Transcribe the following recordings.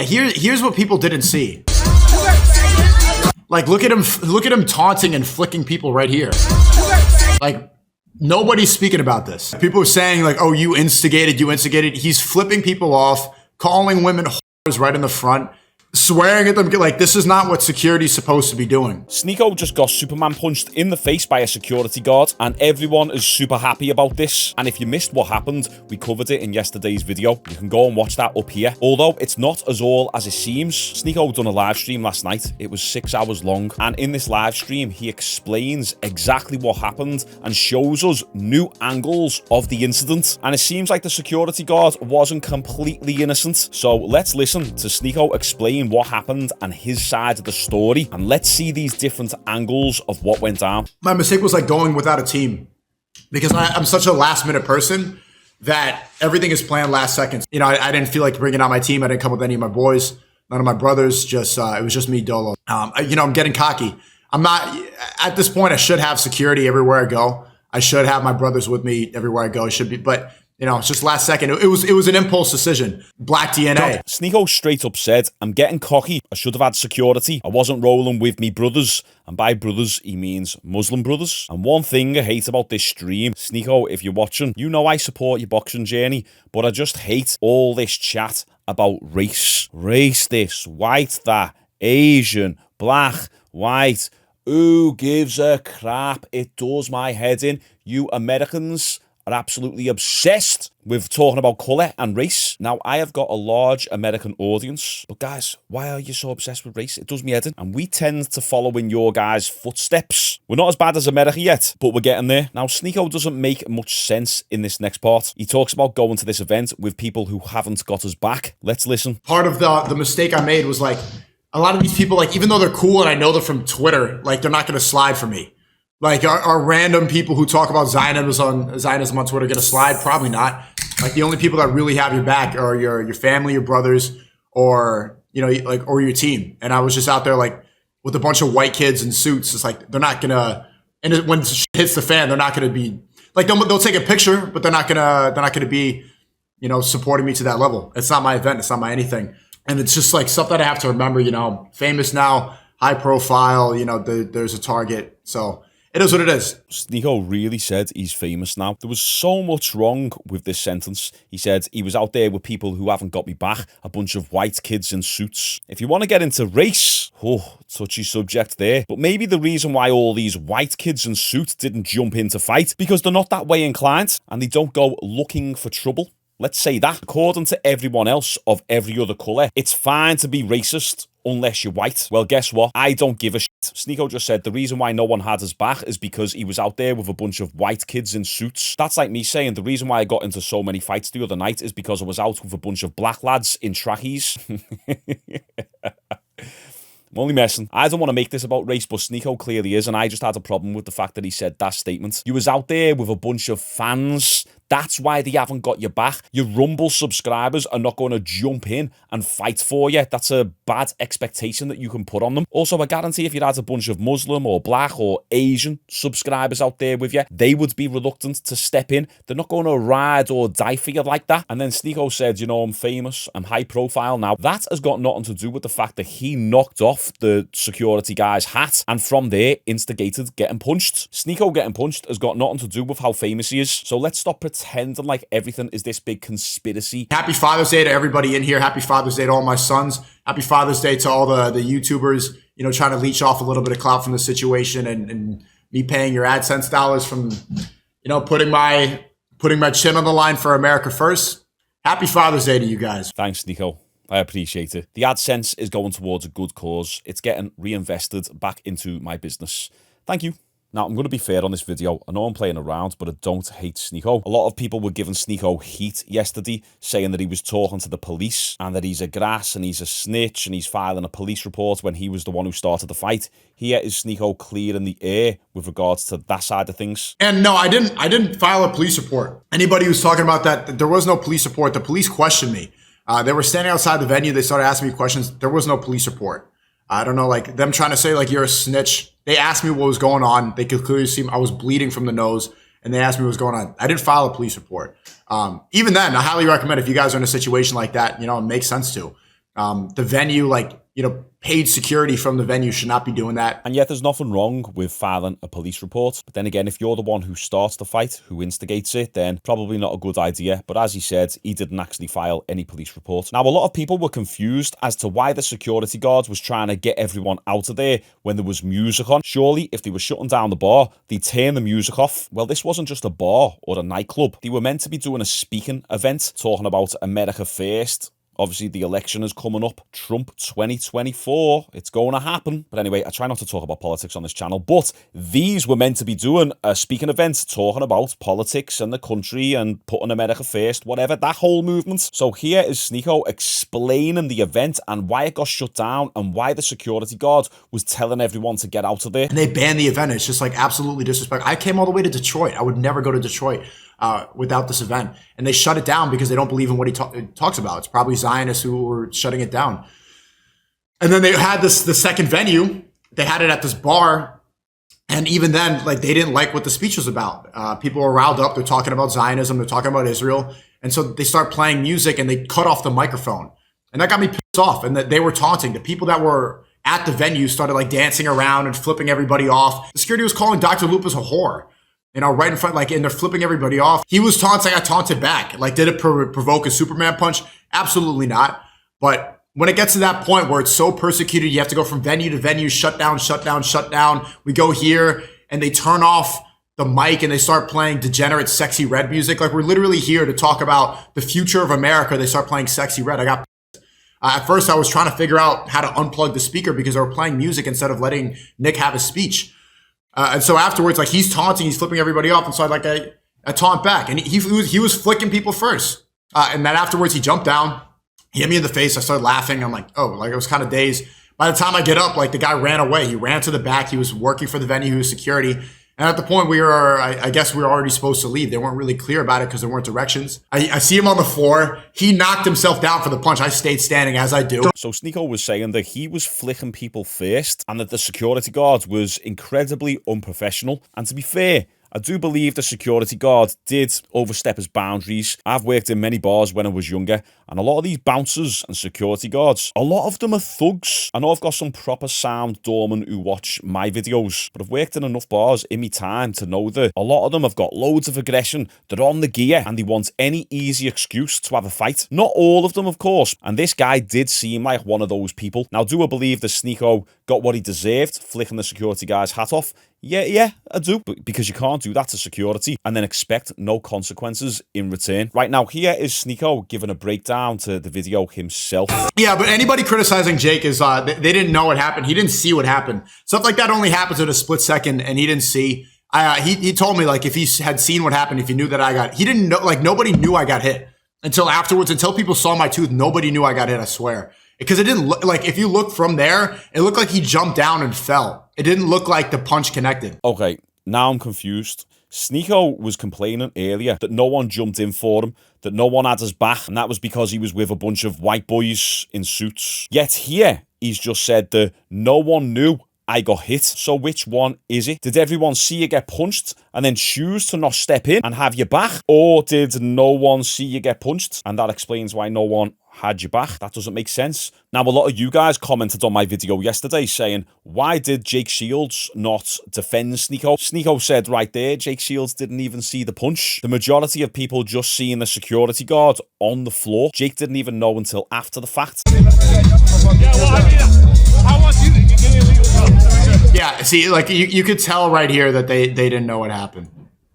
Yeah, here's what people didn't see. Like, look at him taunting and flicking people right here. Like, nobody's speaking about this. People are saying like, oh, you instigated. He's flipping people off, calling women whores right in the front, swearing at them. Like, this is not what security's supposed to be doing. Sneako just got Superman punched in the face by a security guard, and everyone is super happy about this. And if you missed what happened, we covered it in yesterday's video. You can go and watch that up here. Although it's not as all as it seems. Sneako done a live stream last night. It was 6 hours long, and in this live stream, he explains exactly what happened and shows us new angles of the incident. And it seems like the security guard wasn't completely innocent. So let's listen to Sneako explain what happened and his side of the story, and let's see these different angles of what went down. My mistake was like going without a team, because I'm such a last minute person that everything is planned last second. You know, I didn't feel like bringing out my team. I didn't come with any of my boys, none of my brothers, just it was just me dolo. You know, I'm getting cocky. I'm not, at this point, I should have security everywhere I go. I should have my brothers with me everywhere I go. It should be, but you know, it's just last second. It was an impulse decision. Black DNA. Sneako straight up said, I'm getting cocky. I should have had security. I wasn't rolling with me brothers. And by brothers, he means Muslim brothers. And one thing I hate about this stream, Sneako, if you're watching, you know I support your boxing journey, but I just hate all this chat about race. Race this, white that, Asian, black, white. Who gives a crap? It does my head in. You Americans are absolutely obsessed with talking about colour and race. Now, I have got a large American audience, but guys, why are you so obsessed with race? It does me head in. And we tend to follow in your guys' footsteps. We're not as bad as America yet, but we're getting there. Now, Sneako doesn't make much sense in this next part. He talks about going to this event with people who haven't got us back. Let's listen. Part of the mistake I made was like, a lot of these people, like, even though they're cool and I know they're from Twitter, like, they're not going to slide for me. Like, are random people who talk about Zionism on Twitter going to slide? Probably not. Like, the only people that really have your back are your family, your brothers, or, you know, like, or your team. And I was just out there, like, with a bunch of white kids in suits. It's like, they're not going to, and when shit hits the fan, they're not going to be, like, they'll take a picture, but they're not going to be, you know, supporting me to that level. It's not my event. It's not my anything. And it's just like something I have to remember, you know, famous now, high profile, you know, there's a target. So it is what it is. Sneako really said he's famous now. There was so much wrong with this sentence. He said he was out there with people who haven't got me back, a bunch of white kids in suits. If you want to get into race, touchy subject there. But maybe the reason why all these white kids in suits didn't jump in to fight, because they're not that way inclined and they don't go looking for trouble. Let's say that. According to everyone else of every other colour, it's fine to be racist unless you're white. Well, guess what? I don't give a shit. Sneako just said the reason why no one had his back is because he was out there with a bunch of white kids in suits. That's like me saying the reason why I got into so many fights the other night is because I was out with a bunch of black lads in trackies. I'm only messing. I don't want to make this about race, but Sneako clearly is, and I just had a problem with the fact that he said that statement. You was out there with a bunch of fans. That's why they haven't got your back. Your Rumble subscribers are not going to jump in and fight for you. That's a bad expectation that you can put on them. Also, I guarantee if you had a bunch of Muslim or black or Asian subscribers out there with you, they would be reluctant to step in. They're not going to ride or die for you like that. And then Sneako said, you know, I'm famous, I'm high profile now. That has got nothing to do with the fact that he knocked off the security guy's hat and from there instigated getting punched. Sneako getting punched has got nothing to do with how famous he is. So let's stop pretending like everything is this big conspiracy. Happy Father's Day to everybody in here. Happy Father's Day to all my sons. Happy Father's Day to all the YouTubers, you know, trying to leech off a little bit of clout from the situation and me paying your AdSense dollars from, you know, putting my chin on the line for America first. Happy Father's Day to you guys. Thanks, Sneako. I appreciate it. The AdSense is going towards a good cause. It's getting reinvested back into my business. Thank you. Now, I'm going to be fair on this video. I know I'm playing around, but I don't hate Sneako. A lot of people were giving Sneako heat yesterday, saying that he was talking to the police and that he's a grass and he's a snitch and he's filing a police report when he was the one who started the fight. Here is Sneako clear in the air with regards to that side of things. And no, I didn't file a police report. Anybody who's talking about that, there was no police report. The police questioned me. They were standing outside the venue. They started asking me questions. There was no police report. I don't know, like them trying to say like you're a snitch. They asked me what was going on. They could clearly see I was bleeding from the nose, and they asked me what was going on. I didn't file a police report. Even then, I highly recommend if you guys are in a situation like that, you know, it makes sense to. The venue, like, you know, paid security from the venue should not be doing that. And yet there's nothing wrong with filing a police report. But then again, if you're the one who starts the fight, who instigates it, then probably not a good idea. But as he said, he didn't actually file any police report. Now, a lot of people were confused as to why the security guard was trying to get everyone out of there when there was music on. Surely, if they were shutting down the bar, they'd turn the music off. Well, this wasn't just a bar or a nightclub. They were meant to be doing a speaking event talking about America First. Obviously, the election is coming up. Trump 2024. It's going to happen. But anyway, I try not to talk about politics on this channel. But these were meant to be doing a speaking event talking about politics and the country and putting America first, whatever, that whole movement. So here is Sneako explaining the event and why it got shut down and why the security guard was telling everyone to get out of there. And they banned the event. It's just like absolutely disrespectful. I came all the way to Detroit. I would never go to Detroit without this event. And they shut it down because they don't believe in what he talks about. It's probably Zionists who were shutting it down. And then they had the second venue. They had it at this bar. And even then, like, they didn't like what the speech was about. People were riled up. They're talking about Zionism. They're talking about Israel. And so they start playing music and they cut off the microphone. And that got me pissed off. And that they were taunting. The people that were at the venue started like dancing around and flipping everybody off. The security was calling Dr. Lupa's a whore. You know, right in front, like, and they're flipping everybody off. He was taunting, I taunted back. Like, did it provoke a Superman punch? Absolutely not. But when it gets to that point where it's so persecuted, you have to go from venue to venue, shut down, shut down, shut down. We go here and they turn off the mic and they start playing degenerate Sexy Red music. Like, we're literally here to talk about the future of America. They start playing Sexy Red. I got pissed. At first, I was trying to figure out how to unplug the speaker because they were playing music instead of letting Nick have his speech. And so afterwards, like, he's taunting, he's flipping everybody off. And so I taunt back. And he was flicking people first. And then afterwards, he jumped down. He hit me in the face. I started laughing. I'm like, oh, like, I was kind of dazed. By the time I get up, like, the guy ran away. He ran to the back. He was working for the venue. He was security. And at the point I guess we were already supposed to leave. They weren't really clear about it because there weren't directions. I see him on the floor. He knocked himself down for the punch. I stayed standing as I do. So Sneako was saying that he was flicking people first and that the security guard was incredibly unprofessional. And to be fair, I do believe the security guard did overstep his boundaries. I've worked in many bars when I was younger, and a lot of these bouncers and security guards, a lot of them are thugs. I know I've got some proper sound doormen who watch my videos, but I've worked in enough bars in my time to know that a lot of them have got loads of aggression. They're on the gear, and they want any easy excuse to have a fight. Not all of them, of course, and this guy did seem like one of those people. Now, do I believe that Sneako got what he deserved, flicking the security guy's hat off? Yeah, I do. Because you can't do that to security and then expect no consequences in return. Right now, here is Sneako giving a breakdown to the video himself. Yeah, but anybody criticizing Jake is, they didn't know what happened. He didn't see what happened. Stuff like that only happens in a split second, and he didn't see. He told me, like, if he had seen what happened, if he knew that he didn't know, like, nobody knew I got hit until afterwards, until people saw my tooth. Nobody knew I got hit, I swear. Because it didn't look like, if you look from there, it looked like he jumped down and fell. It didn't look like the punch connected. Okay, now I'm confused. Sneako was complaining earlier that no one jumped in for him, that no one had his back, and that was because he was with a bunch of white boys in suits. Yet here, he's just said that no one knew I got hit. So which one is it? Did everyone see you get punched and then choose to not step in and have your back? Or did no one see you get punched? And that explains why no one had your back. That doesn't make sense. Now, a lot of you guys commented on my video yesterday saying, why did Jake Shields not defend Sneako? Sneako said right there, Jake Shields didn't even see the punch. The majority of people just seeing the security guard on the floor. Jake didn't even know until after the fact. Yeah, see, like, you could tell right here that they didn't know what happened.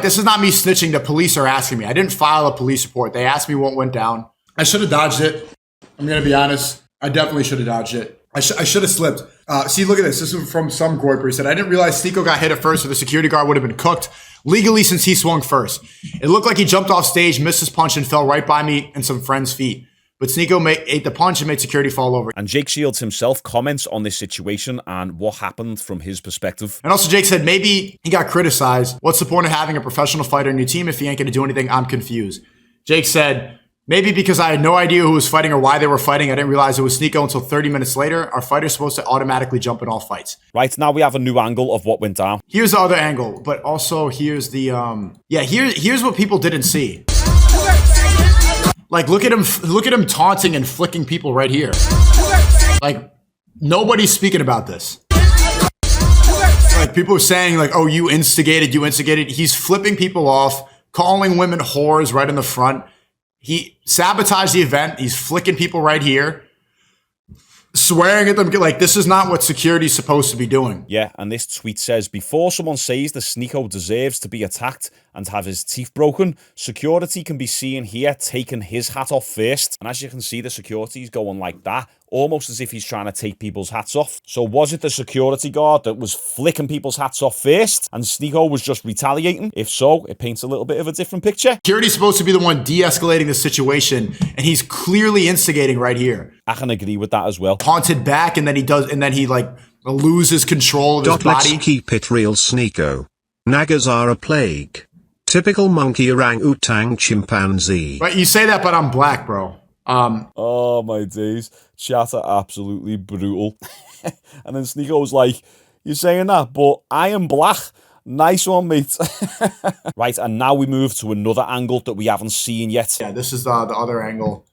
This is not me snitching. The police are asking me. I didn't file a police report. They asked me what went down. I should have dodged it. I'm going to be honest. I definitely should have dodged it. I should have slipped. See, look at this. This is from some Groiper. He said, I didn't realize Sneako got hit at first, so the security guard would have been cooked legally since he swung first. It looked like he jumped off stage, missed his punch, and fell right by me and some friends' feet. But Sneako ate the punch and made security fall over. And Jake Shields himself comments on this situation and what happened from his perspective. And also Jake said, maybe he got criticized. What's the point of having a professional fighter in your team if he ain't going to do anything? I'm confused. Jake said, maybe because I had no idea who was fighting or why they were fighting. I didn't realize it was Sneako until 30 minutes later. Our fighter's supposed to automatically jump in all fights. Right, now we have a new angle of what went down. Here's the other angle, but also here's the, here's what people didn't see. Like, look at him taunting and flicking people right here. Like, nobody's speaking about this. Like, people are saying, like, oh, you instigated. He's flipping people off, calling women whores right in the front. He sabotaged the event. He's flicking people right here, swearing at them. Like, this is not what security's supposed to be doing. Yeah, and this tweet says, before someone says the Sneako deserves to be attacked and have his teeth broken, security can be seen here taking his hat off first. And as you can see, the security's going like that, almost as if he's trying to take people's hats off. So was it the security guard that was flicking people's hats off first and Sneako was just retaliating? If so, it paints a little bit of a different picture. Security's supposed to be the one de-escalating the situation, and he's clearly instigating right here. I can agree with that as well. Haunted back, and then he like loses control of his body. Let's keep it real, Sneako. Nagas are a plague. Typical monkey orangutan chimpanzee. Right, you say that, but I'm black, bro. Oh my days. Chat are absolutely brutal. And then Sneako was like, you're saying that, but I am black. Nice one, mate. Right, and now we move to another angle that we haven't seen yet. Yeah, this is the other angle.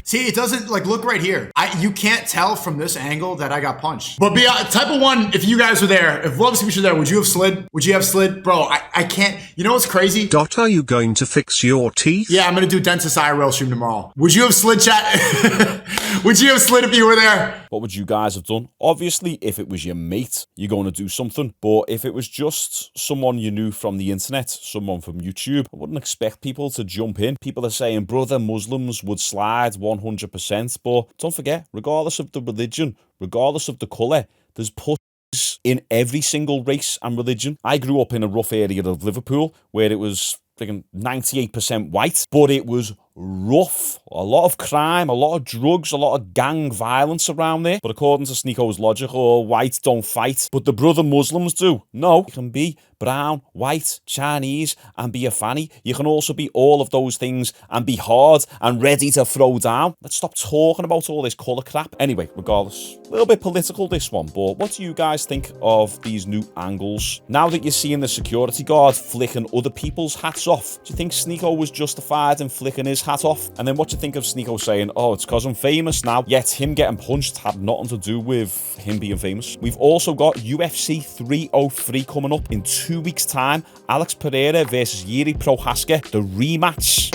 See, it doesn't, like, look right here. You can't tell from this angle that I got punched. But type of one, if you guys were there, if Love Speech were there, would you have slid? Would you have slid? Bro, I can't. You know what's crazy? Are you going to fix your teeth? Yeah, I'm going to do dentist IRL stream tomorrow. Would you have slid, chat? Would you have slid if you were there? What would you guys have done? Obviously, if it was your mate, you're going to do something. But if it was just someone you knew from the internet, someone from YouTube, I wouldn't expect people to jump in. People are saying, brother, Muslims would slide 100%. But don't forget, regardless of the religion, regardless of the colour, there's pussies in every single race and religion. I grew up in a rough area of Liverpool where it was freaking 98% white, but it was rough. A lot of crime, a lot of drugs, a lot of gang violence around there. But according to Sneako's logic, whites don't fight, but the brother Muslims do. No, you can be brown, white, Chinese, and be a fanny. You can also be all of those things and be hard and ready to throw down. Let's stop talking about all this colour crap. Anyway, regardless, a little bit political this one, but what do you guys think of these new angles? Now that you're seeing the security guard flicking other people's hats off, do you think Sneako was justified in flicking his hat off? And then what do you think of Sneako saying, oh, it's because I'm famous now, yet him getting punched had nothing to do with him being famous? We've also got UFC 303 coming up in 2 weeks' time. Alex Pereira versus Yuri Prohaska, the rematch.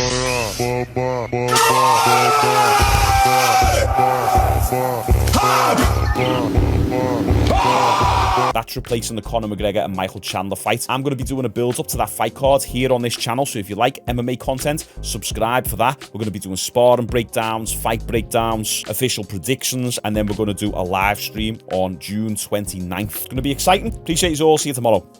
That's replacing the Conor McGregor and Michael Chandler fight. I'm going to be doing a build-up to that fight card here on this channel, so if you like MMA content, subscribe for that. We're going to be doing sparring breakdowns, fight breakdowns, official predictions, and then we're going to do a live stream on June 29th. It's going to be exciting. Appreciate you all. See you tomorrow.